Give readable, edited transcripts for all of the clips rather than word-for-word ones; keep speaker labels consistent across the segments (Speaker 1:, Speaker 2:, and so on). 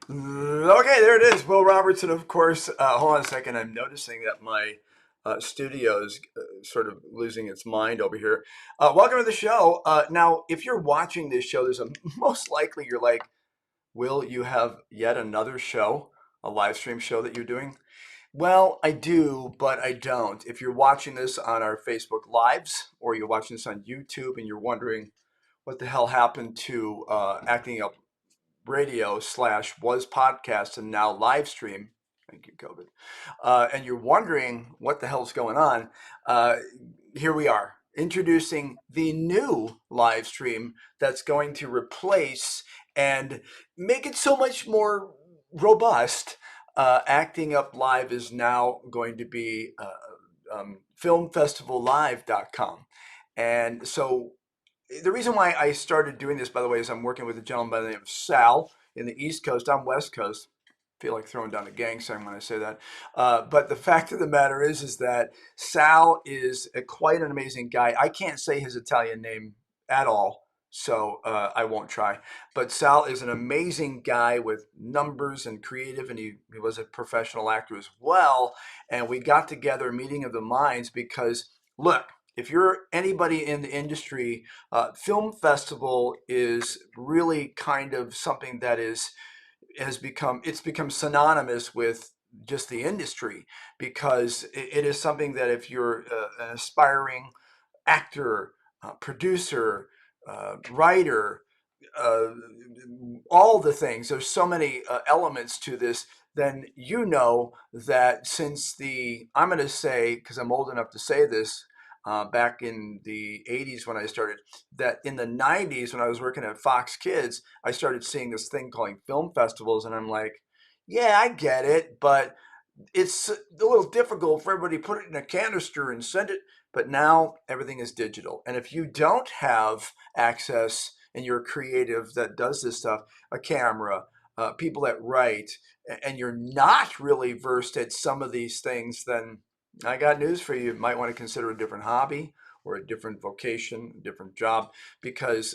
Speaker 1: Okay, there it is. Will Robertson, of course. Hold on a second. I'm noticing that my studio is sort of losing its mind over here. Welcome to the show. Now, if you're watching this show, there's a most likely you're like, Will, you have yet another show, a live stream show that you're doing? Well, I do, but I don't. If you're watching this on our Facebook Lives or you're watching this on YouTube and you're wondering what the hell happened to acting up radio slash was podcast and now live stream. Thank you, COVID. And you're wondering what the hell's going on. Uh, Here we are introducing the new live stream that's going to replace and make it so much more robust. Acting Up Live is now going to be filmfestivallive.com. And so the reason why I started doing this, by the way, is I'm working with a gentleman by the name of Sal in the East Coast. I'm West Coast. I feel like throwing down a gang sign when I say that. But the fact of the matter is that Sal is quite an amazing guy. I can't say his Italian name at all, so I won't try. But Sal is an amazing guy with numbers and creative, and he was a professional actor as well. And we got together, a meeting of the minds, because look, if you're anybody in the industry, film festival is really kind of something that it's become synonymous with just the industry because it is something that if you're an aspiring actor, producer, writer, uh, all the things. There's so many elements to this. Then you know that since I'm going to say, because I'm old enough to say this, back in the 80s when I started, that in the 90s when I was working at Fox Kids, I started seeing this thing calling film festivals, and I'm like, yeah, I get it, but it's a little difficult for everybody to put it in a canister and send it. But now everything is digital. And if you don't have access and you're a creative that does this stuff, a camera, people that write, and you're not really versed at some of these things, then I got news for you. You might want to consider a different hobby or a different vocation, a different job, because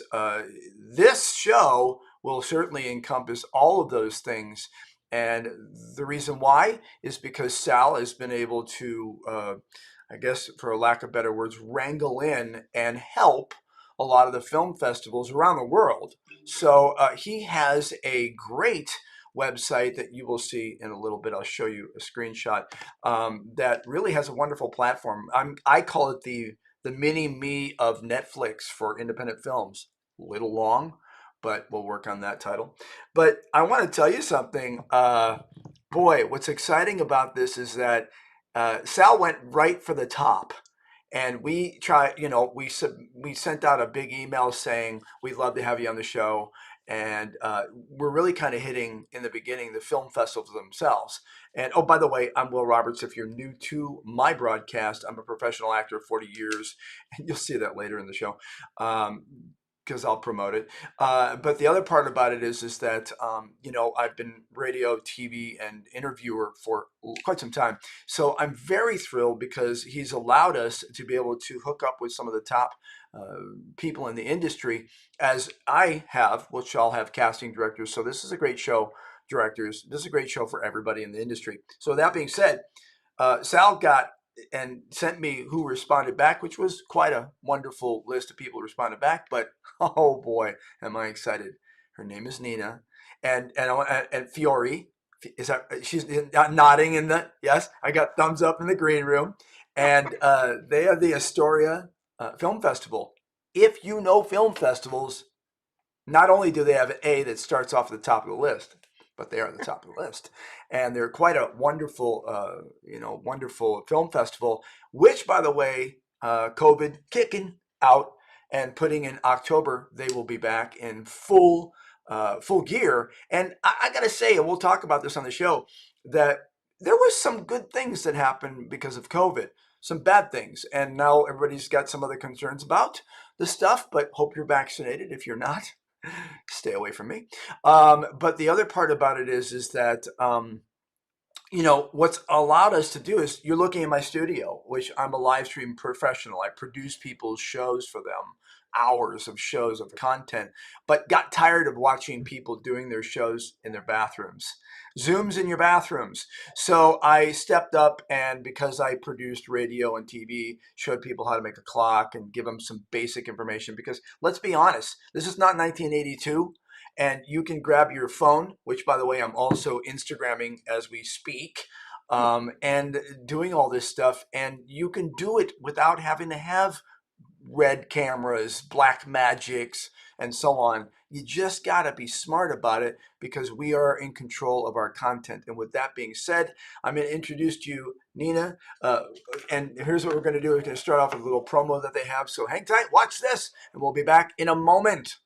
Speaker 1: this show will certainly encompass all of those things. And the reason why is because Sal has been able to, I guess, for a lack of better words, wrangle in and help a lot of the film festivals around the world. So he has a great website that you will see in a little bit. I'll show you a screenshot that really has a wonderful platform. I call it the mini me of Netflix for independent films. A little long, but we'll work on that title. But I want to tell you something. Boy, what's exciting about this is that Sal went right for the top. And we try, we sent out a big email saying we'd love to have you on the show, and we're really kind of hitting in the beginning the film festivals themselves. And oh, by the way, I'm Will Roberts. If you're new to my broadcast, I'm a professional actor, 40 years, and you'll see that later in the show. Because I'll promote it. But the other part about it is that I've been radio, TV, and interviewer for quite some time. So I'm very thrilled because he's allowed us to be able to hook up with some of the top people in the industry, as I have, which I'll have casting directors. So this is a great show, directors. This is a great show for everybody in the industry. So that being said, Sal got and sent me who responded back, which was quite a wonderful list of people who responded back. But oh boy, am I excited! Her name is Nina, and Fiore. Is that she's nodding in the yes? I got thumbs up in the green room, and they are the Astoria Film Festival. If you know film festivals, not only do they have an A that starts off at the top of the list, but they are at the top of the list, and they're quite a wonderful, wonderful film festival. Which, by the way, COVID kicking out and putting in October, they will be back in full gear. And I got to say, and we'll talk about this on the show, that there was some good things that happened because of COVID, some bad things, and now everybody's got some other concerns about the stuff. But hope you're vaccinated. If you're not, stay away from me. But the other part about it is that what's allowed us to do is you're looking at my studio, which I'm a live stream professional. I produce people's shows for them, hours of shows of content, but got tired of watching people doing their shows in their bathrooms. Zooms in your bathrooms. So I stepped up, and because I produced radio and TV, showed people how to make a clock and give them some basic information. Because let's be honest, this is not 1982. And you can grab your phone, which, by the way, I'm also Instagramming as we speak, and doing all this stuff. And you can do it without having to have red cameras, black magics, and so on. You just got to be smart about it because we are in control of our content. And with that being said, I'm going to introduce to you Nina. And here's what we're going to do. We're going to start off with a little promo that they have. So hang tight, watch this, and we'll be back in a moment.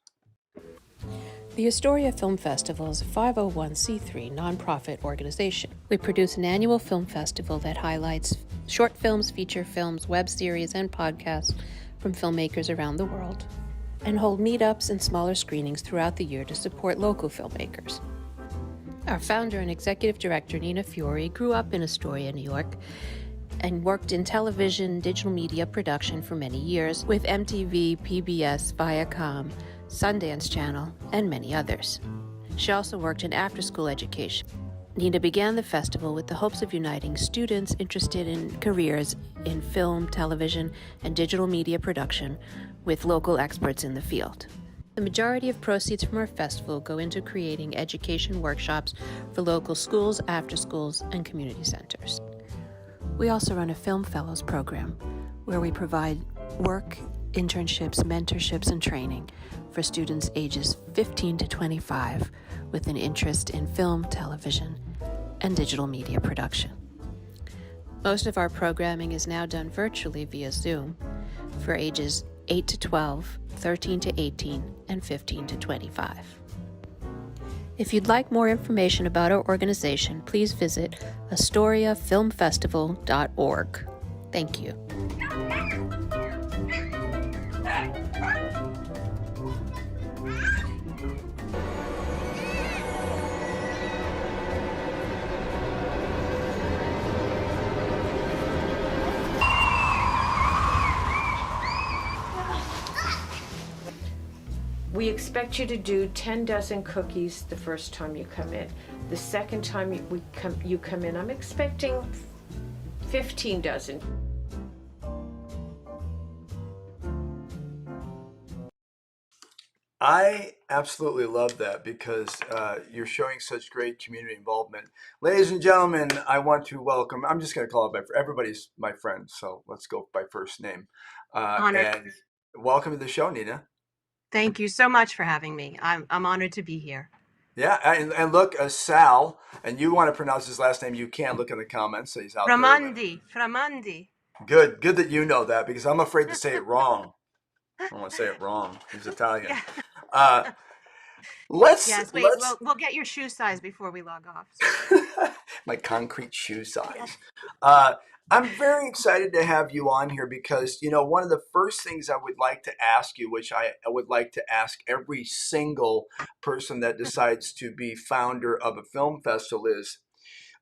Speaker 2: The Astoria Film Festival is a 501c3 nonprofit organization. We produce an annual film festival that highlights short films, feature films, web series, and podcasts from filmmakers around the world, and hold meetups and smaller screenings throughout the year to support local filmmakers. Our founder and executive director, Nina Fiore, grew up in Astoria, New York, and worked in television, digital media production for many years with MTV, PBS, Viacom, Sundance Channel, and many others. She also worked in after-school education. Nina began the festival with the hopes of uniting students interested in careers in film, television, and digital media production with local experts in the field. The majority of proceeds from our festival go into creating education workshops for local schools, after-schools, and community centers. We also run a Film Fellows program where we provide work, internships, mentorships, and training for students ages 15 to 25 with an interest in film, television, and digital media production. Most of our programming is now done virtually via Zoom for ages 8 to 12, 13 to 18, and 15 to 25. If you'd like more information about our organization, please visit AstoriaFilmFestival.org. Thank you.
Speaker 3: We expect you to do 10 dozen cookies the first time you come in. The second time you come in, I'm expecting 15 dozen.
Speaker 1: I absolutely love that because you're showing such great community involvement. Ladies and gentlemen, I want to welcome, I'm just going to call it by, everybody's my friend, so let's go by first name.
Speaker 4: Honored.
Speaker 1: And welcome to the show, Nina.
Speaker 4: Thank you so much for having me. I'm honored to be here.
Speaker 1: Yeah, and look, Sal, and you want to pronounce his last name, you can look in the comments. So he's out
Speaker 4: Framandi.
Speaker 1: there. Good that you know that because I'm afraid to say it wrong. I don't want to say it wrong. He's Italian.
Speaker 4: Yeah.
Speaker 1: Let's
Speaker 4: we'll get your shoe size before we log off.
Speaker 1: My concrete shoe size. I'm very excited to have you on here because, one of the first things I would like to ask you, which I would like to ask every single person that decides to be founder of a film festival is,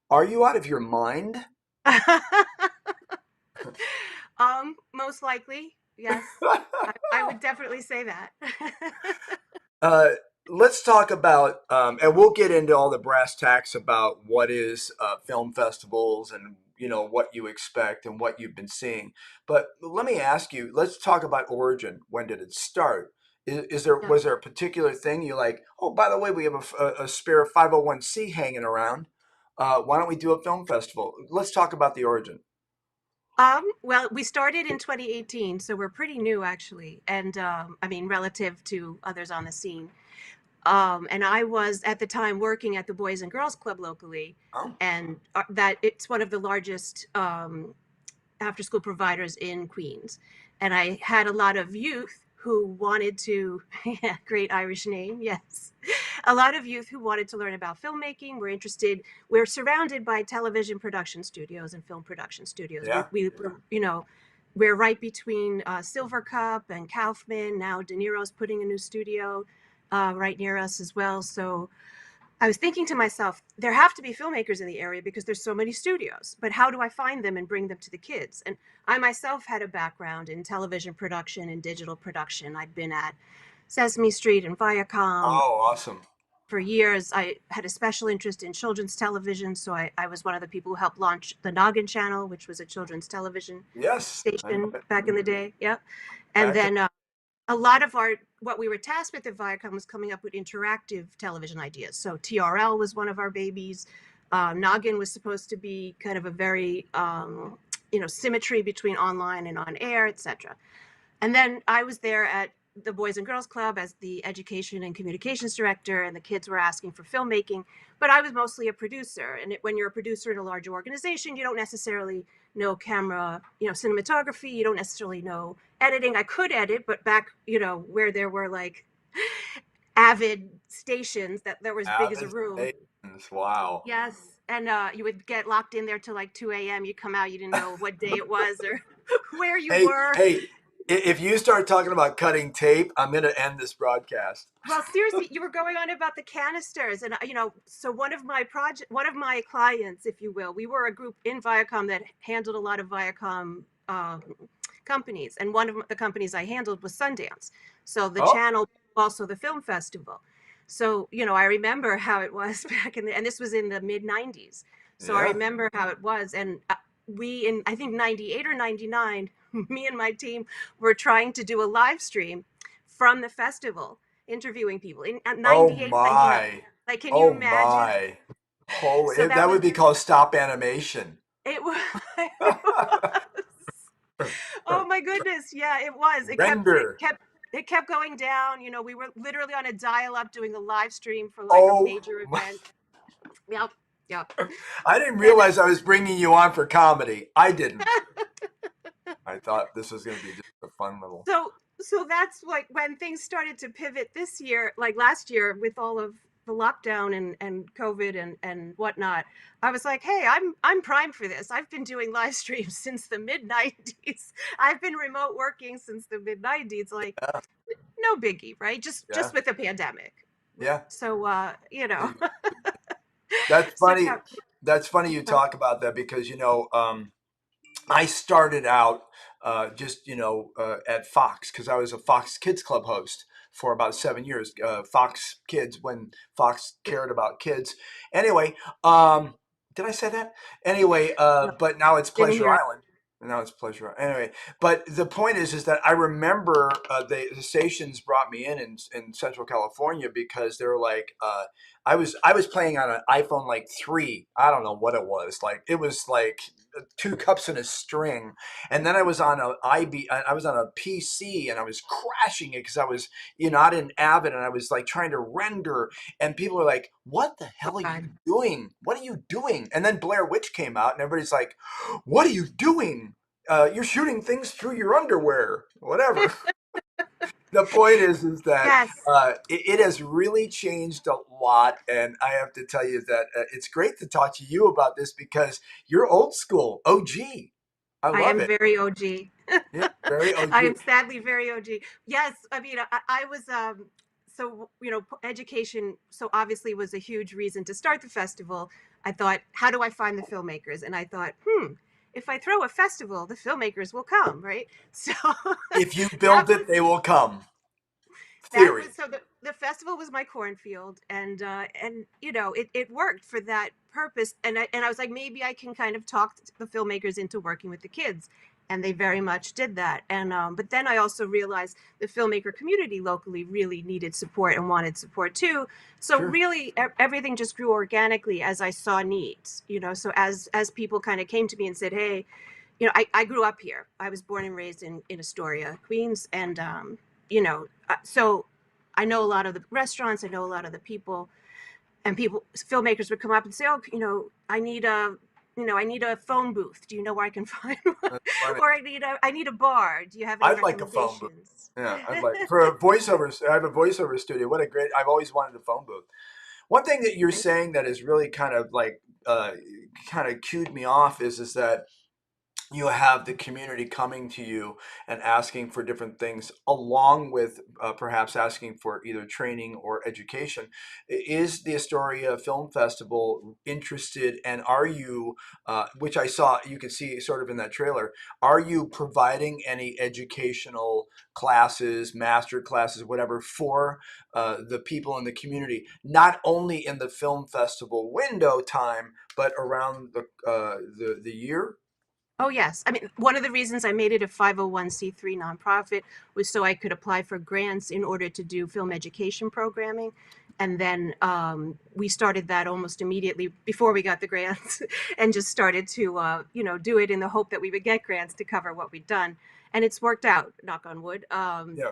Speaker 1: are you out of your mind?
Speaker 4: Most likely, yes. I would definitely say that.
Speaker 1: Let's talk about, and we'll get into all the brass tacks about what is film festivals and what you expect and what you've been seeing. But let me ask you, let's talk about origin. When did it start? Was there a particular thing you like, oh, by the way, we have a spare 501c hanging around. Why don't we do a film festival? Let's talk about the origin.
Speaker 4: Well, we started in 2018, so we're pretty new actually. And relative to others on the scene. And I was at the time working at the Boys and Girls Club locally, and that it's one of the largest after-school providers in Queens. And I had a lot of youth who wanted to, yeah, great Irish name, yes. A lot of youth who wanted to learn about filmmaking, were interested. We're surrounded by television production studios and film production studios.
Speaker 1: Yeah.
Speaker 4: We're right between Silver Cup and Kaufman. Now De Niro's putting a new studio right near us as well. So I was thinking to myself, there have to be filmmakers in the area because there's so many studios, but how do I find them and bring them to the kids? And I myself had a background in television production and digital production. I'd been at Sesame Street and Viacom
Speaker 1: Oh, awesome.
Speaker 4: for years. I had a special interest in children's television, so I was one of the people who helped launch the Noggin Channel, which was a children's television
Speaker 1: Yes, I know
Speaker 4: station
Speaker 1: it.
Speaker 4: back in the day. Yep. And
Speaker 1: Back in,
Speaker 4: then a lot of what we were tasked with at Viacom was coming up with interactive television ideas. So TRL was one of our babies. Noggin was supposed to be kind of a very symmetry between online and on air, etc. And then I was there at the Boys and Girls Club as the education and communications director, and the kids were asking for filmmaking, but I was mostly a producer. And when you're a producer in a large organization, you don't necessarily know camera, cinematography. You don't necessarily know editing. I could edit, but back, where there were like avid stations that were as big as a
Speaker 1: Avid
Speaker 4: room.
Speaker 1: Stations. Wow.
Speaker 4: Yes. And you would get locked in there till like 2 a.m. You'd come out, you didn't know what day it was or where you
Speaker 1: Hey,
Speaker 4: were.
Speaker 1: hey, if you start talking about cutting tape, I'm going to end this broadcast.
Speaker 4: Well, seriously, you were going on about the canisters, and so one of my clients, if you will, we were a group in Viacom that handled a lot of Viacom companies, and one of the companies I handled was Sundance. So the
Speaker 1: Oh,
Speaker 4: channel, also the film festival. So I remember how it was back and this was in the mid '90s. So I
Speaker 1: yeah.
Speaker 4: remember how it was, and we in I think '98 or '99, me and my team were trying to do a live stream from the festival interviewing people in at
Speaker 1: Oh
Speaker 4: 98, 99.
Speaker 1: my.
Speaker 4: Like, can you
Speaker 1: Oh
Speaker 4: imagine?
Speaker 1: my. Holy,
Speaker 4: So that
Speaker 1: that
Speaker 4: was
Speaker 1: would be called stop animation.
Speaker 4: it was, it was. Oh my goodness. Yeah, it was.
Speaker 1: Render.
Speaker 4: It kept going down. We were literally on a dial up doing a live stream for like a
Speaker 1: Oh,
Speaker 4: major event. Yep. Yep.
Speaker 1: I didn't
Speaker 4: And
Speaker 1: realize I was bringing you on for comedy. I didn't. I thought this was going to be just a fun little.
Speaker 4: so that's like when things started to pivot this year, like last year with all of the lockdown and COVID and whatnot. I was like, hey, I'm primed for this. I've been doing live streams since the mid '90s. I've been remote working since the mid '90s. Like,
Speaker 1: Yeah,
Speaker 4: no biggie, right? Just
Speaker 1: yeah,
Speaker 4: with a pandemic.
Speaker 1: yeah.
Speaker 4: So
Speaker 1: That's
Speaker 4: so
Speaker 1: funny.
Speaker 4: yeah.
Speaker 1: That's funny you talk about that because I started out just at Fox because I was a Fox Kids Club host for about 7 years. Fox Kids when Fox cared about kids. Anyway, did I say that? Anyway,
Speaker 4: No,
Speaker 1: but now it's
Speaker 4: didn't
Speaker 1: Pleasure
Speaker 4: hear it.
Speaker 1: Island. Now it's Pleasure. Anyway, but the point is that I remember the stations brought me in Central California because they were like, I was playing on an iPhone like 3. I don't know what it was. Like it was like 2 cups and a string, and then I was on I was on a PC, and I was crashing it because I was I didn't Avid, and I was like trying to render, and people were like, "What the hell are you
Speaker 4: God.
Speaker 1: doing? What are you doing?" And then Blair Witch came out, and everybody's like, "What are you doing? You're shooting things through your underwear, whatever." The point is that
Speaker 4: Yes,
Speaker 1: it has really changed a lot, and I have to tell you that it's great to talk to you about this because you're old school, OG. I
Speaker 4: I
Speaker 1: love
Speaker 4: am
Speaker 1: it.
Speaker 4: very OG.
Speaker 1: Yeah, very
Speaker 4: I am
Speaker 1: OG.
Speaker 4: sadly very OG. Yes, I mean, I was so education so obviously was a huge reason to start the festival. I thought, how do I find the filmmakers? And I thought, if I throw a festival, the filmmakers will come, right? So
Speaker 1: If you
Speaker 4: that
Speaker 1: build it,
Speaker 4: was
Speaker 1: they will come.
Speaker 4: that was
Speaker 1: Theory.
Speaker 4: so the festival was my cornfield, and it worked for that purpose. And I was like, maybe I can kind of talk the filmmakers into working with the kids, and they very much did that. And but then I also realized the filmmaker community locally really needed support and wanted support too. So
Speaker 1: Sure.
Speaker 4: really everything just grew organically as I saw needs. So as people kind of came to me and said, hey, I grew up here. I was born and raised in Astoria, Queens, and so I know a lot of the restaurants. I know a lot of the people, and filmmakers would come up and say, "Oh, I need a phone booth. Do you know where I can find one?
Speaker 1: That's funny.
Speaker 4: Or I need a bar. Do you have any
Speaker 1: I'd like a phone booth.
Speaker 4: recommendations?"
Speaker 1: Yeah, I'd like for a voiceover. I have a voiceover studio. What a great! I've always wanted a phone booth. One thing that you're
Speaker 4: Right?
Speaker 1: saying that is really kind of like uh, kind of cued me off is that you have the community coming to you and asking for different things, along with perhaps asking for either training or education. Is the Astoria Film Festival interested, and are you, which I saw, you could see sort of in that trailer, are you providing any educational classes, master classes, whatever, for the people in the community, not only in the film festival window time, but around the year?
Speaker 4: Oh, yes. I mean, one of the reasons I made it a 501c3 nonprofit was so I could apply for grants in order to do film education programming. And then we started that almost immediately before we got the grants and just started to, do it in the hope that we would get grants to cover what we'd done. And it's worked out, knock on wood.
Speaker 1: Yeah.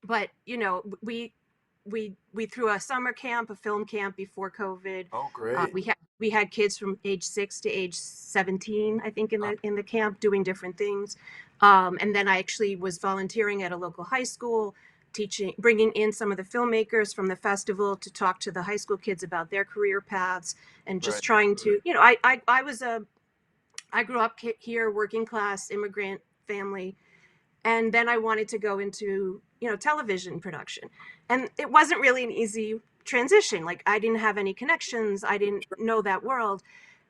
Speaker 4: But we threw a summer camp, a film camp before COVID.
Speaker 1: Oh, great.
Speaker 4: We had kids from age 6 to age 17, I think, in the camp doing different things. And then I actually was volunteering at a local high school, teaching, bringing in some of the filmmakers from the festival to talk to the high school kids about their career paths, and
Speaker 1: Right.
Speaker 4: just trying to, I grew up here, working class immigrant family, and then I wanted to go into television production, and it wasn't really an easy transition. Like, I didn't have any connections, I didn't know that world,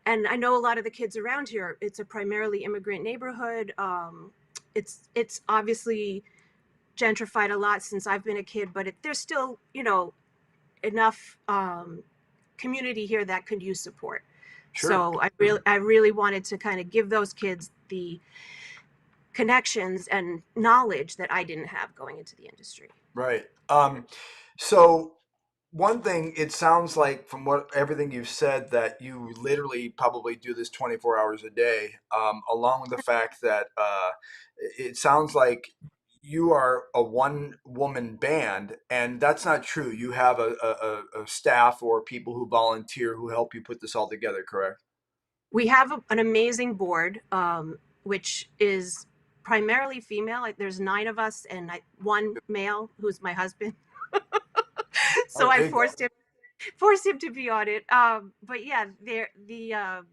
Speaker 4: and I know a lot of the kids around here. It's a primarily immigrant neighborhood. It's obviously gentrified a lot since I've been a kid, but there's still enough community here that could use support.
Speaker 1: Sure.
Speaker 4: So I really wanted to kind of give those kids the connections and knowledge that I didn't have going into the industry.
Speaker 1: Right. So one thing, it sounds like from what everything you've said that you literally probably do this 24 hours a day, along with the fact that it sounds like you are a one woman band, and that's not true. You have a staff or people who volunteer who help you put this all together, correct?
Speaker 4: We have an amazing board, which is primarily female. Like, there's 9 of us, and one male who's my husband.
Speaker 1: Oh,
Speaker 4: So I
Speaker 1: there you go.
Speaker 4: forced him to be on it. But yeah, the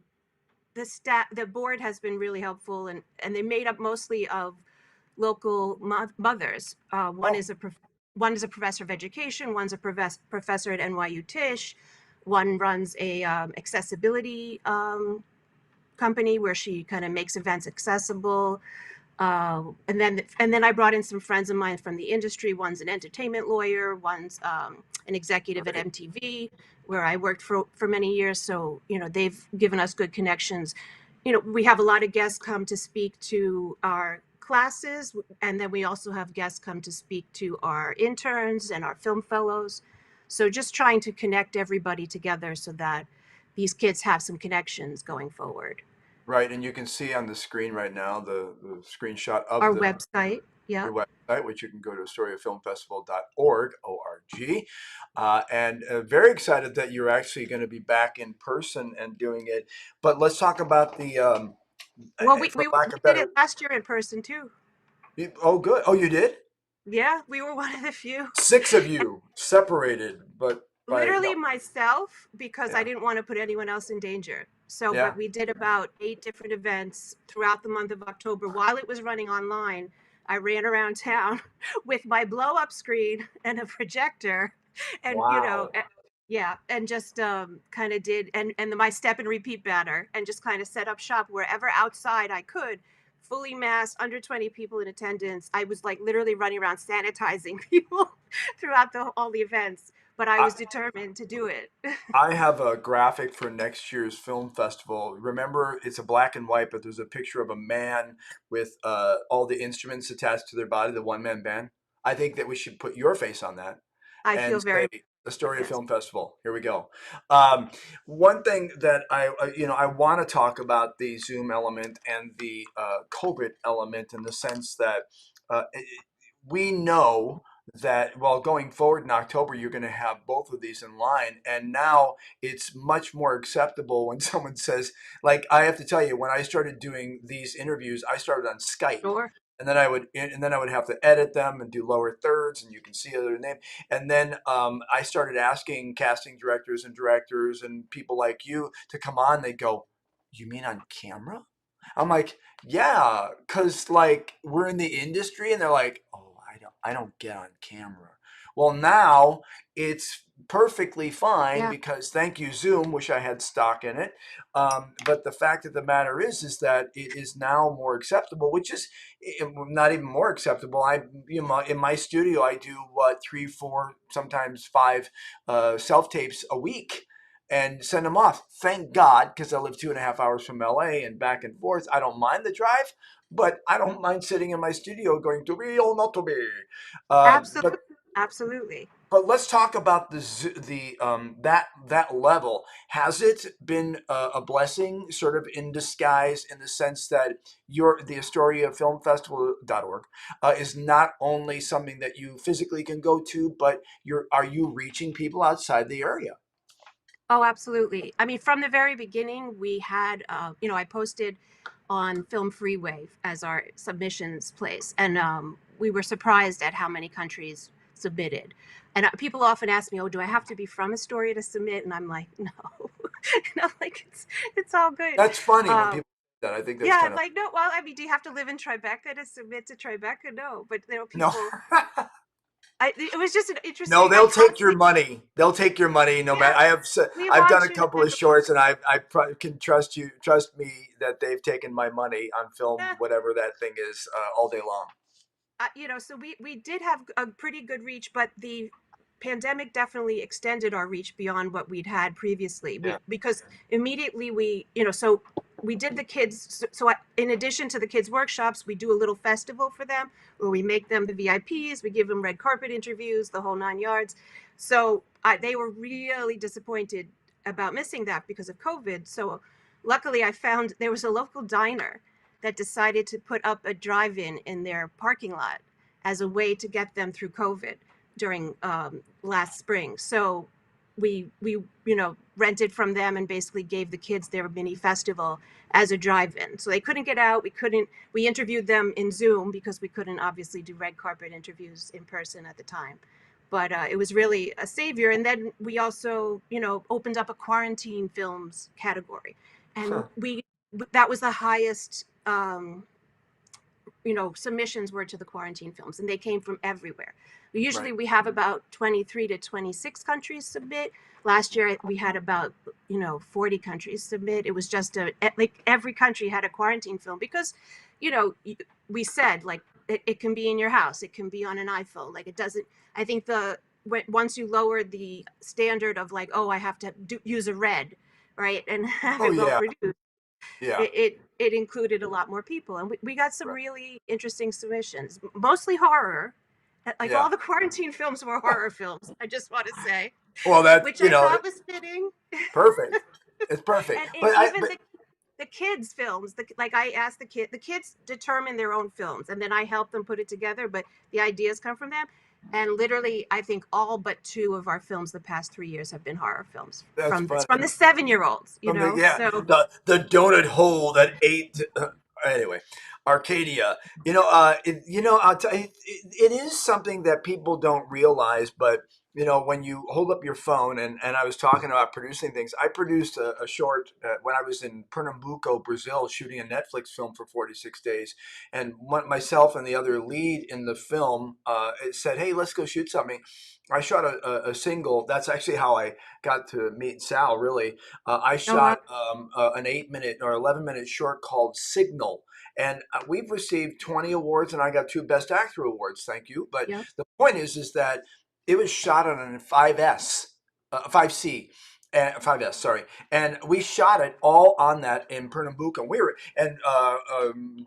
Speaker 4: board has been really helpful, and they made up mostly of local mothers. One
Speaker 1: Oh,
Speaker 4: is one is a professor of education. One's a professor at NYU Tisch. One runs a accessibility company where she kind of makes events accessible. And then I brought in some friends of mine from the industry. One's an entertainment lawyer. One's an executive at
Speaker 1: great.
Speaker 4: MTV, where I worked for many years. So they've given us good connections. We have a lot of guests come to speak to our classes, and then we also have guests come to speak to our interns and our film fellows. So just trying to connect everybody together so that these kids have some connections going forward.
Speaker 1: Right, and you can see on the screen right now the screenshot of
Speaker 4: Our
Speaker 1: the
Speaker 4: website, yeah.
Speaker 1: your website, which you can go to astoriafilmfestival.org, O-R-G. And very excited that you're actually going to be back in person and doing it. But let's talk about
Speaker 4: Well, we,
Speaker 1: for
Speaker 4: we,
Speaker 1: lack
Speaker 4: we
Speaker 1: of
Speaker 4: did it
Speaker 1: better,
Speaker 4: last year in person too.
Speaker 1: oh, good. Oh, you did?
Speaker 4: Yeah, we were one of the few.
Speaker 1: Six of you separated, but by,
Speaker 4: Literally
Speaker 1: no,
Speaker 4: myself, because I
Speaker 1: yeah,
Speaker 4: didn't want to put anyone else in danger. So,
Speaker 1: yeah.
Speaker 4: but we did about 8 different events throughout the month of October. While it was running online, I ran around town with my blow up screen and a projector, and
Speaker 1: Wow.
Speaker 4: yeah, and just kind of did, and my step and repeat banner, and just kind of set up shop wherever outside I could, fully masked, under 20 people in attendance. I was like literally running around sanitizing people throughout all the events, but I was determined to do it.
Speaker 1: I have a graphic for next year's film festival. Remember, it's a black and white, but there's a picture of a man with all the instruments attached to their body, the one man band. I think that we should put your face on that
Speaker 4: I feel
Speaker 1: and
Speaker 4: very
Speaker 1: say Astoria
Speaker 4: yes.
Speaker 1: Film Festival. Here we go. Um, One thing that I want to talk about the Zoom element and the COVID element in the sense that we know that while going forward in October, you're going to have both of these in line. And now it's much more acceptable when someone says, like, I have to tell you, when I started doing these interviews, I started on Skype.
Speaker 4: Sure.
Speaker 1: And then I would have to edit them and do lower thirds, and you can see other name. And then I started asking casting directors and directors and people like you to come on. They go, "You mean on camera?" I'm like, yeah, because like we're in the industry, and they're like, oh, I don't get on camera. Well, now it's perfectly fine
Speaker 4: Yeah,
Speaker 1: because thank you, Zoom. Wish I had stock in it. But the fact of the matter is that it is now more acceptable, which is not even more acceptable. In my studio, I do what, three, four, sometimes five self tapes a week and send them off. Thank God, because I live 2.5 hours from LA and back and forth. I don't mind the drive, but I don't mind sitting in my studio going to be or not to be.
Speaker 4: absolutely,
Speaker 1: But
Speaker 4: absolutely.
Speaker 1: let's talk about that level. Has it been a blessing, sort of in disguise, in the sense that the Astoria Film Festival.org is not only something that you physically can go to, but are you reaching people outside the area?
Speaker 4: Oh, absolutely. I mean, from the very beginning, we had, I posted on Film Freeway as our submissions place, and we were surprised at how many countries submitted. And people often ask me, "Oh, do I have to be from Astoria to submit?" And I'm like, "No, like it's all good."
Speaker 1: That's funny when
Speaker 4: Um,
Speaker 1: people do that. I think that's
Speaker 4: yeah,
Speaker 1: kind
Speaker 4: I'm
Speaker 1: of
Speaker 4: like, no. Well, I mean, do you have to live in Tribeca to submit to Tribeca? No, but
Speaker 1: no.
Speaker 4: people. It was just an
Speaker 1: No,
Speaker 4: interesting. I
Speaker 1: they'll take your
Speaker 4: constantly,
Speaker 1: money. They'll take your money. No matter.
Speaker 4: yeah, we
Speaker 1: I've done
Speaker 4: want
Speaker 1: a
Speaker 4: you to
Speaker 1: couple of shorts, and can trust me that they've taken my money on film,
Speaker 4: live.
Speaker 1: whatever that thing is, all day long.
Speaker 4: So we did have a pretty good reach, but the pandemic definitely extended our reach beyond what we'd had previously.
Speaker 1: Yeah.
Speaker 4: Because immediately so we did the kids. In addition to the kids workshops, we do a little festival for them where we make them the VIPs. We give them red carpet interviews, the whole 9 yards. So they were really disappointed about missing that because of COVID. So luckily, I found there was a local diner that decided to put up a drive-in in their parking lot as a way to get them through COVID during last spring. So we rented from them and basically gave the kids their mini festival as a drive-in. So they couldn't get out. We interviewed them in Zoom because we couldn't obviously do red carpet interviews in person at the time. But it was really a savior. And then we also, opened up a quarantine films category, and
Speaker 1: Huh.
Speaker 4: we that was the highest submissions were to the quarantine films, and they came from everywhere. Usually
Speaker 1: Right.
Speaker 4: we have about 23 to 26 countries submit. Last year we had about 40 countries submit. It was just like every country had a quarantine film because you know we said like it can be in your house, it can be on an iPhone, like it doesn't. I think once you lower the standard of like, oh, I have to use a red, right, and have
Speaker 1: Oh
Speaker 4: it well
Speaker 1: yeah.
Speaker 4: produced,
Speaker 1: Yeah.
Speaker 4: it included a lot more people, and we got some
Speaker 1: Right.
Speaker 4: really interesting submissions, mostly horror. Like all
Speaker 1: Yeah.
Speaker 4: the quarantine films were horror films, I just want to say,
Speaker 1: Well, that
Speaker 4: which I thought was fitting.
Speaker 1: perfect. It's perfect.
Speaker 4: And
Speaker 1: But
Speaker 4: even the kids films, like I asked the kids determine their own films, and then I help them put it together, but the ideas come from them. And literally I think all but two of our films the past 3 years have been horror films
Speaker 1: that's
Speaker 4: from
Speaker 1: funny.
Speaker 4: the 7-year-olds,
Speaker 1: From the
Speaker 4: so
Speaker 1: the donut hole that ate. Anyway, Arcadia. It is something that people don't realize, but when you hold up your phone, and I was talking about producing things. I produced a short when I was in Pernambuco, Brazil, shooting a Netflix film for 46 days, and myself and the other lead in the film said, "Hey, let's go shoot something." I shot a single. That's actually how I got to meet Sal. Really, I
Speaker 4: oh wow,
Speaker 1: shot an 8 minute or 11 minute short called Signal, and we've received 20 awards, and I got two Best Actor awards. Thank you. But
Speaker 4: yeah,
Speaker 1: the point is that it was shot on a 5S, 5C. 5S, sorry, and we shot it all on that in Pernambuco.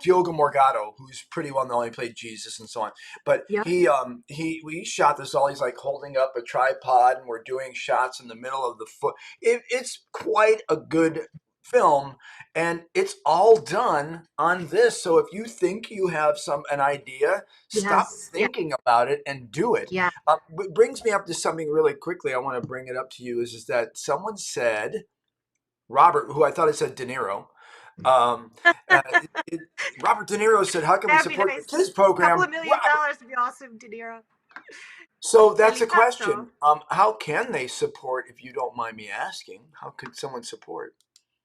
Speaker 1: Diogo Morgado, who's pretty well known, he played Jesus and so on. But
Speaker 4: yeah,
Speaker 1: we shot this all. He's like holding up a tripod, and we're doing shots in the middle of the foot. It's quite a good film, and it's all done on this. So if you think you have an idea, stop
Speaker 4: yes, yeah,
Speaker 1: thinking about it and do it.
Speaker 4: yeah.
Speaker 1: It brings me up to something really quickly. I want to bring it up to you. Is that someone said Robert, who I thought it said De Niro. Um, uh, it, Robert De Niro said, "How can we
Speaker 4: That'd be
Speaker 1: support the
Speaker 4: nice.
Speaker 1: kids
Speaker 4: Couple
Speaker 1: program?"
Speaker 4: of million
Speaker 1: Robert.
Speaker 4: dollars would be awesome, De Niro.
Speaker 1: So
Speaker 4: And
Speaker 1: that's a
Speaker 4: yeah, so
Speaker 1: question. How can they support, if you don't mind me asking? How could someone support?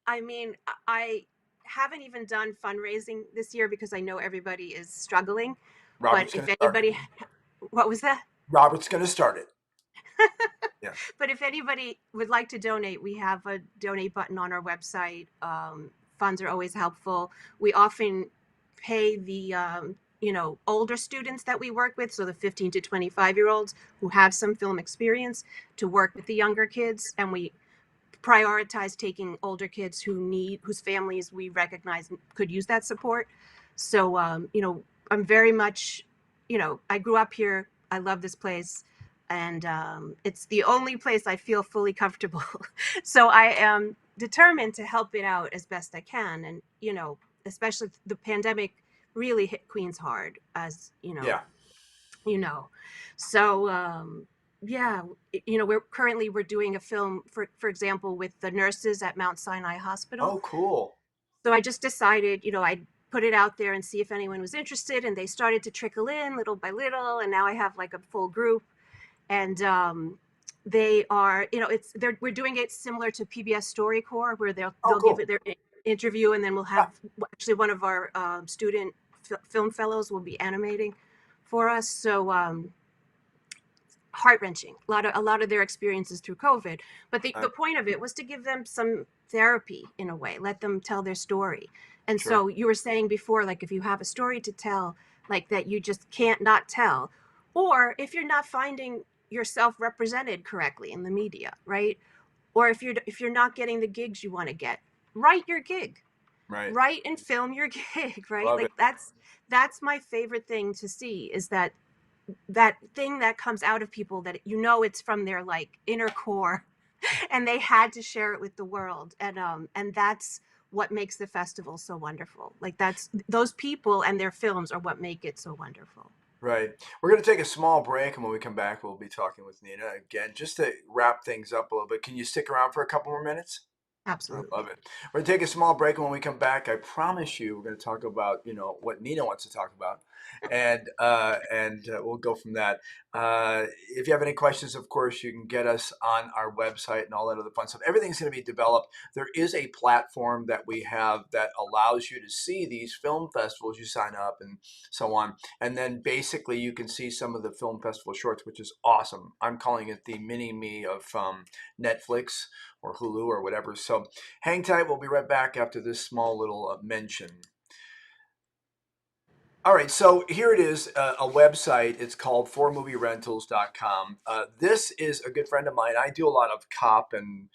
Speaker 4: I mean, I haven't even done fundraising this year because I know everybody is struggling. But
Speaker 1: Robert's going
Speaker 4: if
Speaker 1: to start it.
Speaker 4: anybody, what was that?
Speaker 1: Robert's going to start it. Yeah.
Speaker 4: But if anybody would like to donate, we have a donate button on our website. Funds are always helpful. We often pay the older students that we work with, so the 15 to 25-year-olds who have some film experience, to work with the younger kids, and we prioritize taking older kids whose families we recognize could use that support. So I'm very much, I grew up here. I love this place, and it's the only place I feel fully comfortable. So I am determined to help it out as best I can. And especially the pandemic really hit Queens hard, as
Speaker 1: Yeah.
Speaker 4: you know. So yeah, we're doing a film, for example, with the nurses at Mount Sinai Hospital.
Speaker 1: Oh, cool.
Speaker 4: So I just decided, I'd put it out there and see if anyone was interested, and they started to trickle in little by little, and now I have like a full group. And they are, we're doing it similar to PBS StoryCorps, where
Speaker 1: Oh,
Speaker 4: they'll give
Speaker 1: cool.
Speaker 4: it their interview, and then we'll
Speaker 1: Yeah.
Speaker 4: have actually one of our student film fellows will be animating for us. So heart wrenching. A lot of their experiences through COVID. But the
Speaker 1: Right.
Speaker 4: point of it was to give them some therapy in a way, let them tell their story. And
Speaker 1: Sure.
Speaker 4: so you were saying before, like if you have a story to tell, like that you just can't not tell, or if you're not finding yourself represented correctly in the media, right? Or if you're not getting the gigs you want to get, write your gig,
Speaker 1: Right.
Speaker 4: write and film your gig, right?
Speaker 1: Love it.
Speaker 4: Like that's my favorite thing to see, is that thing that comes out of people, that it's from their like inner core, and they had to share it with the world. And that's what makes the festival so wonderful. Like that's those people and their films are what make it so wonderful.
Speaker 1: Right. We're going to take a small break, and when we come back, we'll be talking with Nina again, just to wrap things up a little bit. Can you stick around for a couple more minutes? I
Speaker 4: Absolutely.
Speaker 1: love it. We're gonna take a small break, and when we come back, I promise you, we're gonna talk about what Nina wants to talk about, and we'll go from that. If you have any questions, of course, you can get us on our website and all that other fun stuff. Everything's gonna be developed. There is a platform that we have that allows you to see these film festivals. You sign up and so on, and then basically you can see some of the film festival shorts, which is awesome. I'm calling it the mini me of Netflix or Hulu or whatever. So hang tight. We'll be right back after this small little mention. All right, so here it is, a website. It's called 4movierentals.com. This is a good friend of mine. I do a lot of cop and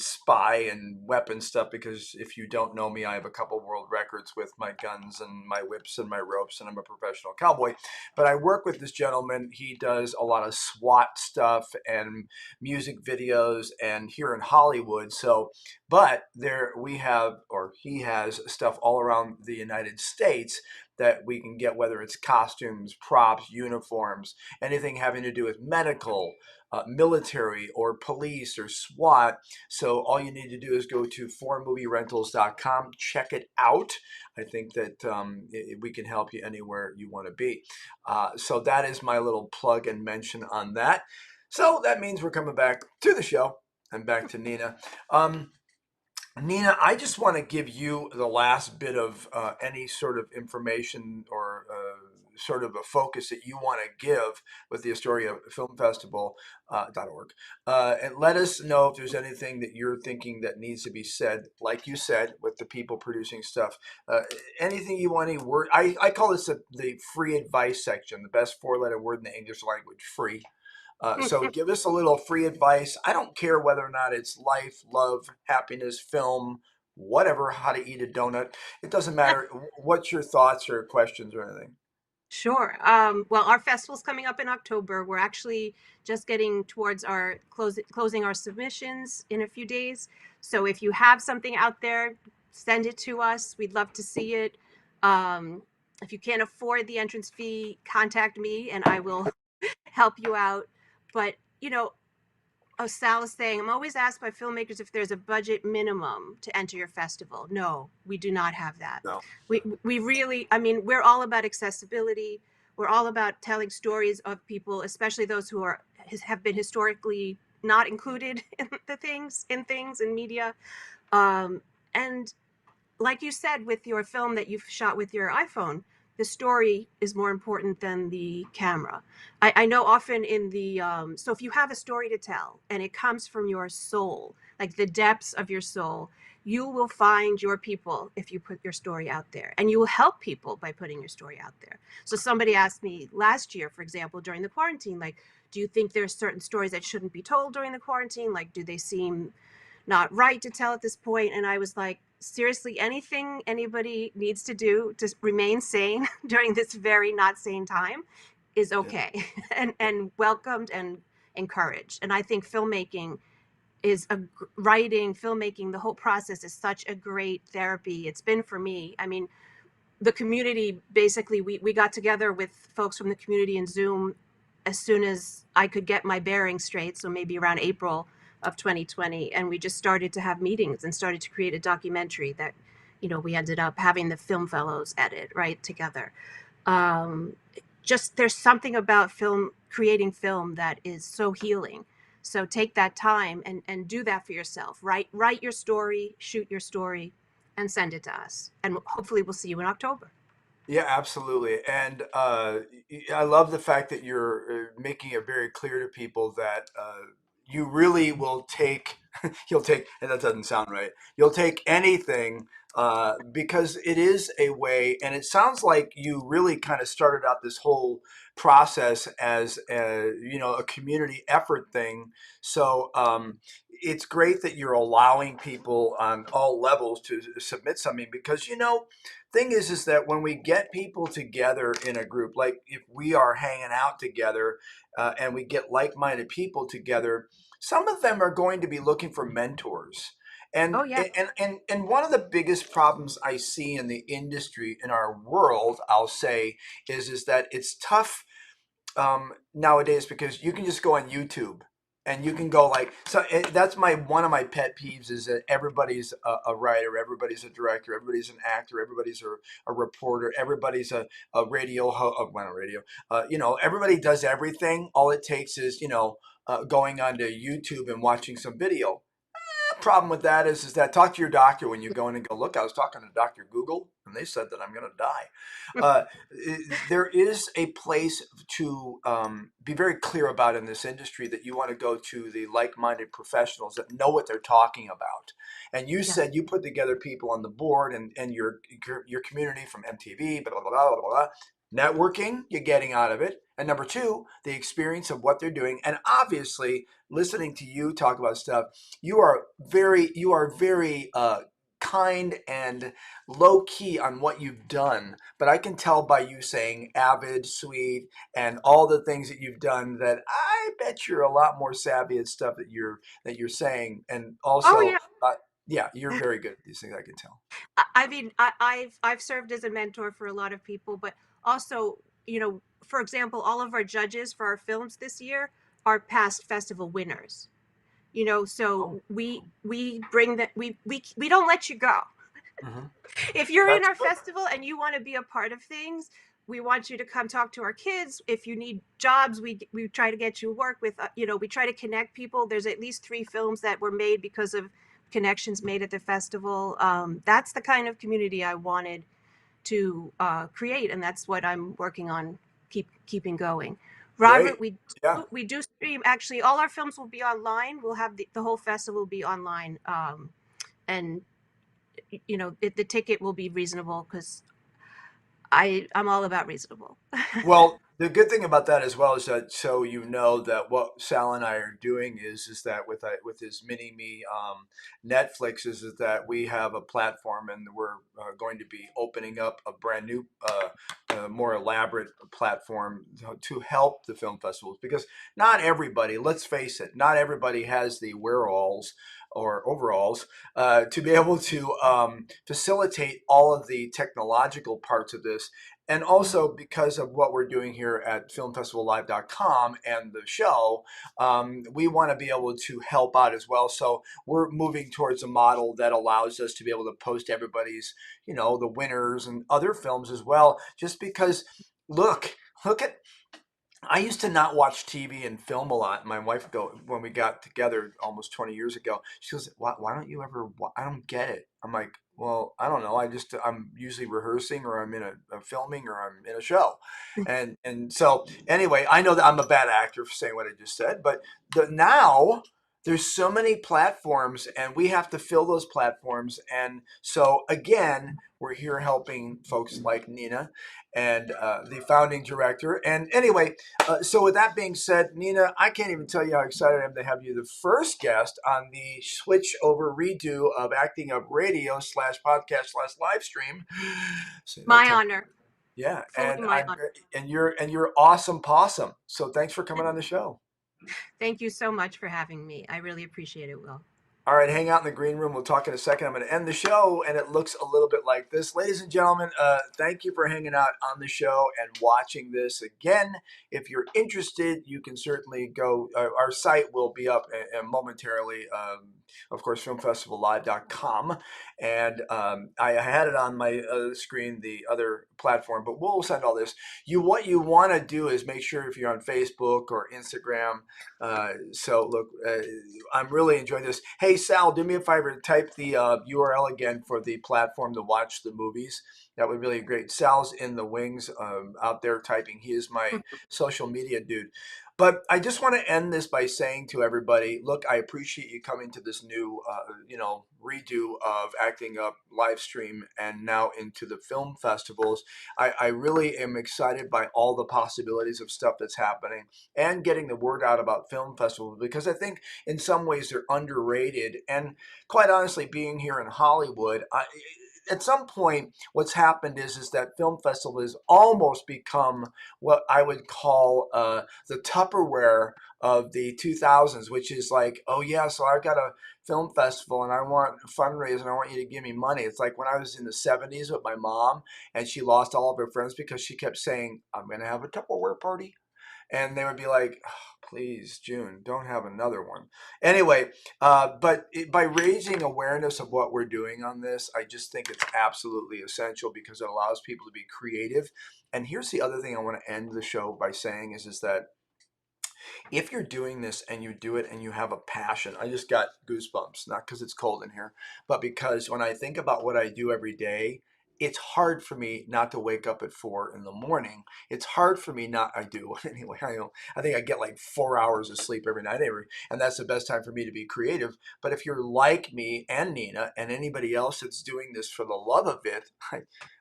Speaker 1: spy and weapon stuff because if you don't know me, I have a couple world records with my guns and my whips and my ropes, and I'm a professional cowboy. But I work with this gentleman. He does a lot of SWAT stuff and music videos, and here in Hollywood. So, but there we have, or he has stuff all around the United States that we can get, whether it's costumes, props, uniforms, anything having to do with medical, military, or police or SWAT. So all you need to do is go to 4movierentals.com, check it out. I think that we can help you anywhere you want to be. So that is my little plug and mention on that. So that means we're coming back to the show and back to Nina. Nina, I just want to give you the last bit of any sort of information or sort of a focus that you want to give with the Astoria Film Festival .org. And let us know if there's anything that you're thinking that needs to be said, like you said, with the people producing stuff. Anything you want, any word. I call this the free advice section, the best four-letter word in the English language, free. So give us a little free advice. I don't care whether or not it's life, love, happiness, film, whatever, how to eat a donut. It doesn't matter. What's your thoughts or questions or anything?
Speaker 4: Sure. Well, our festival's coming up in October. We're actually just getting towards our closing our submissions in a few days. So if you have something out there, send it to us. We'd love to see it. If you can't afford the entrance fee, contact me and I will help you out. But Sal is saying, I'm always asked by filmmakers if there's a budget minimum to enter your festival. No, we do not have that.
Speaker 1: No.
Speaker 4: We really, I mean, we're all about accessibility. We're all about telling stories of people, especially those who have been historically not included in things in media. And like you said with your film that you've shot with your iPhone, the story is more important than the camera. I know often in the so if you have a story to tell and it comes from your soul, like the depths of your soul, you will find your people if you put your story out there, and you will help people by putting your story out there. So somebody asked me last year, for example, during the quarantine, like, do you think there's certain stories that shouldn't be told during the quarantine? Like, do they seem not right to tell at this point? And I was like, seriously, anything anybody needs to do to remain sane during this very not sane time is
Speaker 1: Yeah.
Speaker 4: okay and welcomed and encouraged. And I think filmmaking is a writing, filmmaking, the whole process is such a great therapy. It's been for me. I mean, the community, basically, we got together with folks from the community in Zoom as soon as I could get my bearings straight, so maybe around April of 2020, and we just started to have meetings and started to create a documentary that, we ended up having the film fellows edit right together. um, just there's something about film, creating film, that is so healing. So take that time and do that for yourself. Write your story, shoot your story, and send it to us. And hopefully we'll see you in October.
Speaker 1: Yeah, absolutely. And I love the fact that you're making it very clear to people that you really will take, you'll take, and that doesn't sound right, you'll take anything because it is a way, and it sounds like you really kind of started out this whole process as a community effort thing. So it's great that you're allowing people on all levels to submit something because, thing is that when we get people together in a group, like if we are hanging out together and we get like-minded people together, some of them are going to be looking for mentors.
Speaker 4: Oh
Speaker 1: And,
Speaker 4: yeah.
Speaker 1: and one of the biggest problems I see in the industry in our world, I'll say, is that it's tough nowadays because you can just go on YouTube and you can go like so. That's my one of my pet peeves is that everybody's a writer, everybody's a director, everybody's an actor, everybody's a reporter, everybody's a well, radio. Everybody does everything. All it takes is going onto YouTube and watching some video. Problem with that is that talk to your doctor when you go in and go, look, I was talking to Dr. Google and they said that I'm going to die. Uh, there is a place to be very clear about in this industry that you want to go to the like-minded professionals that know what they're talking about. And you
Speaker 4: Yes.
Speaker 1: said you put together people on the board and your community from MTV, blah, blah, blah, blah, blah. Networking, you're getting out of it. And number two, the experience of what they're doing. And obviously, listening to you talk about stuff, you are very kind and low key on what you've done, but I can tell by you saying avid, sweet, and all the things that you've done that I bet you're a lot more savvy at stuff that you're saying, and
Speaker 4: Oh
Speaker 1: also,
Speaker 4: yeah.
Speaker 1: yeah, you're very good at these things. I can tell.
Speaker 4: I mean, I've served as a mentor for a lot of people, but also, for example, all of our judges for our films this year are past festival winners.
Speaker 1: Oh,
Speaker 4: So we bring that, we don't let you go.
Speaker 1: hmm,
Speaker 4: If you're in
Speaker 1: that's
Speaker 4: our
Speaker 1: good.
Speaker 4: festival and you want to be a part of things, we want you to come talk to our kids. If you need jobs, we try to get you work with. We try to connect people. There's at least 3 films that were made because of connections made at the festival. That's the kind of community I wanted to create, and that's what I'm working on keeping going.
Speaker 1: Great.
Speaker 4: Robert, we
Speaker 1: Yeah.
Speaker 4: we do stream. Actually, all our films will be online. We'll have the whole festival will be online, and the ticket will be reasonable because I'm all about reasonable.
Speaker 1: Well, the good thing about that as well is that so that what Sal and I are doing is that with his mini me Netflix is that we have a platform and we're going to be opening up a brand new more elaborate platform to help the film festivals because not everybody, let's face it, not everybody has the wherewithals or overalls to be able to facilitate all of the technological parts of this, and also because of what we're doing here at filmfestivallive.com and the show, we want to be able to help out as well. So we're moving towards a model that allows us to be able to post everybody's, the winners and other films as well. Just because, look at I used to not watch TV and film a lot. My wife would go, when we got together almost 20 years ago, she goes, why don't you ever, I don't get it. I'm like, well, I don't know. I'm usually rehearsing, or I'm in a filming, or I'm in a show. And so anyway, I know that I'm a bad actor for saying what I just said, but now there's so many platforms, and we have to fill those platforms. And so again, we're here helping folks like Nina and the founding director. And anyway, so with that being said, Nina, I can't even tell you how excited I am to have you the first guest on the switch over redo of Acting Up Radio slash podcast slash live stream. Say that
Speaker 4: My
Speaker 1: 10.
Speaker 4: honor.
Speaker 1: Yeah,
Speaker 4: Fully my honor.
Speaker 1: and you're awesome possum. So thanks for coming on the show.
Speaker 4: Thank you so much for having me. I really appreciate it, Will.
Speaker 1: All right, hang out in the green room. We'll talk in a second. I'm going to end the show, and it looks a little bit like this. Ladies and gentlemen, thank you for hanging out on the show and watching this. Again, if you're interested, you can certainly go. Our site will be up momentarily. Of course, filmfestivallive.com. And I had it on my screen, the other platform, but we'll send all this. What you want to do is make sure if you're on Facebook or Instagram. So look, I'm really enjoying this. Hey, Sal, do me a favor, type the URL again for the platform to watch the movies. That would be really great. Sal's in the wings out there typing. He is my social media dude. But I just want to end this by saying to everybody, look, I appreciate you coming to this new, redo of Acting Up live stream and now into the film festivals. I really am excited by all the possibilities of stuff that's happening and getting the word out about film festivals, because I think in some ways they're underrated. And quite honestly, being here in Hollywood, at some point, what's happened is that film festival has almost become what I would call the Tupperware of the 2000s, which is like, oh yeah, so I've got a film festival and I want a fundraiser and I want you to give me money. It's like when I was in the 70s with my mom and she lost all of her friends because she kept saying, I'm going to have a Tupperware party. And they would be like, oh, please, June, don't have another one. Anyway, by raising awareness of what we're doing on this, I just think it's absolutely essential because it allows people to be creative. And here's the other thing I want to end the show by saying is that if you're doing this and you do it and you have a passion, I just got goosebumps, not because it's cold in here, but because when I think about what I do every day, it's hard for me not to wake up at 4 in the morning. It's hard for me not, I do anyway. I think I get like 4 hours of sleep every night, and that's the best time for me to be creative. But if you're like me and Nina and anybody else that's doing this for the love of it,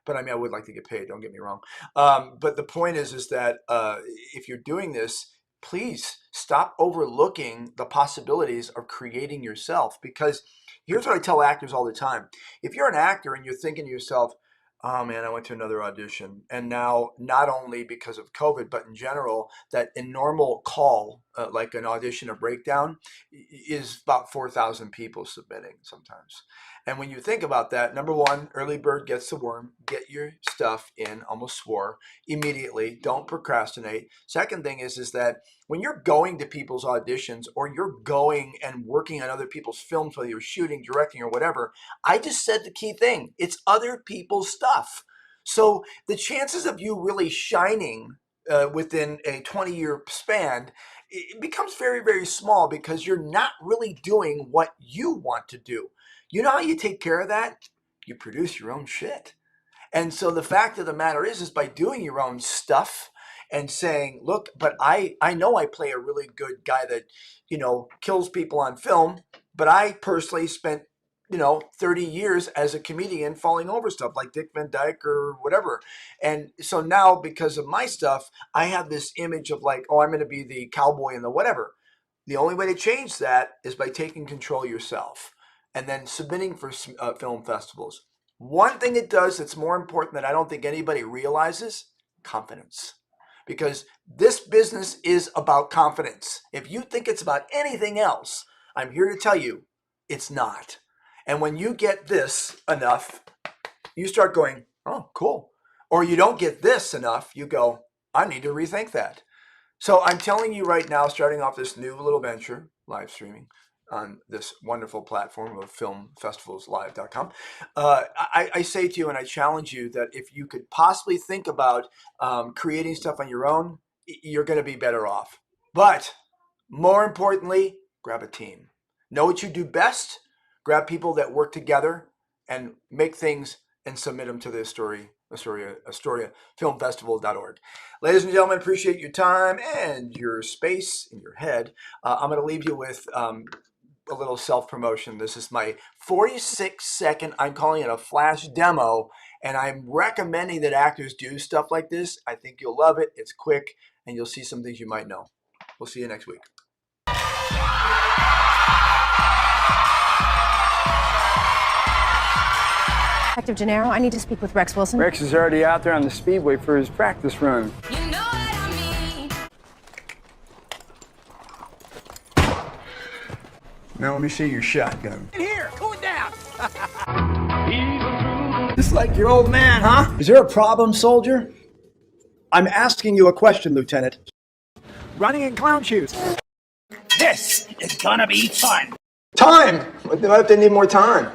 Speaker 1: but I mean, I would like to get paid. Don't get me wrong. But the point is that if you're doing this, please stop overlooking the possibilities of creating yourself. Because here's what I tell actors all the time. If you're an actor and you're thinking to yourself, oh man, I went to another audition. And now, not only because of COVID, but in general, that in normal call, like an audition or breakdown, is about 4,000 people submitting sometimes. And when you think about that, number one, early bird gets the worm. Get your stuff in, almost swore, immediately. Don't procrastinate. Second thing is that when you're going to people's auditions or you're going and working on other people's films, whether you're shooting, directing, or whatever, I just said the key thing. It's other people's stuff. So the chances of you really shining within a 20-year span, it becomes very, very small because you're not really doing what you want to do. You know how you take care of that? You produce your own shit. And so the fact of the matter is by doing your own stuff and saying, look, but I know I play a really good guy that, kills people on film, but I personally spent, 30 years as a comedian falling over stuff like Dick Van Dyke or whatever. And so now because of my stuff, I have this image of like, oh, I'm going to be the cowboy and the whatever. The only way to change that is by taking control yourself and then submitting for film festivals. One thing it does that's more important that I don't think anybody realizes, confidence. Because this business is about confidence. If you think it's about anything else, I'm here to tell you, it's not. And when you get this enough, you start going, oh, cool. Or you don't get this enough, you go, I need to rethink that. So I'm telling you right now, starting off this new little venture, live streaming on this wonderful platform of filmfestivalslive.com, I say to you and I challenge you that if you could possibly think about creating stuff on your own, you're going to be better off. But more importantly, grab a team. Know what you do best. Grab people that work together and make things and submit them to the AstoriaFilmFestival.org. Ladies and gentlemen, appreciate your time and your space in your head. I'm going to leave you with a little self-promotion. This is my 46-second, I'm calling it a flash demo, and I'm recommending that actors do stuff like this. I think you'll love it. It's quick, and you'll see some things you might know. We'll see you next week.
Speaker 5: Detective Gennaro, I need to speak with Rex Wilson.
Speaker 6: Rex is already out there on the speedway for his practice run.
Speaker 7: You know what I mean.
Speaker 1: Now let me see your shotgun.
Speaker 8: Here, cool it down.
Speaker 1: Just like your old man, huh? Is there a problem, soldier? I'm asking you a question, Lieutenant.
Speaker 8: Running in clown shoes. This is gonna be fun.
Speaker 1: Time! What if they need more time?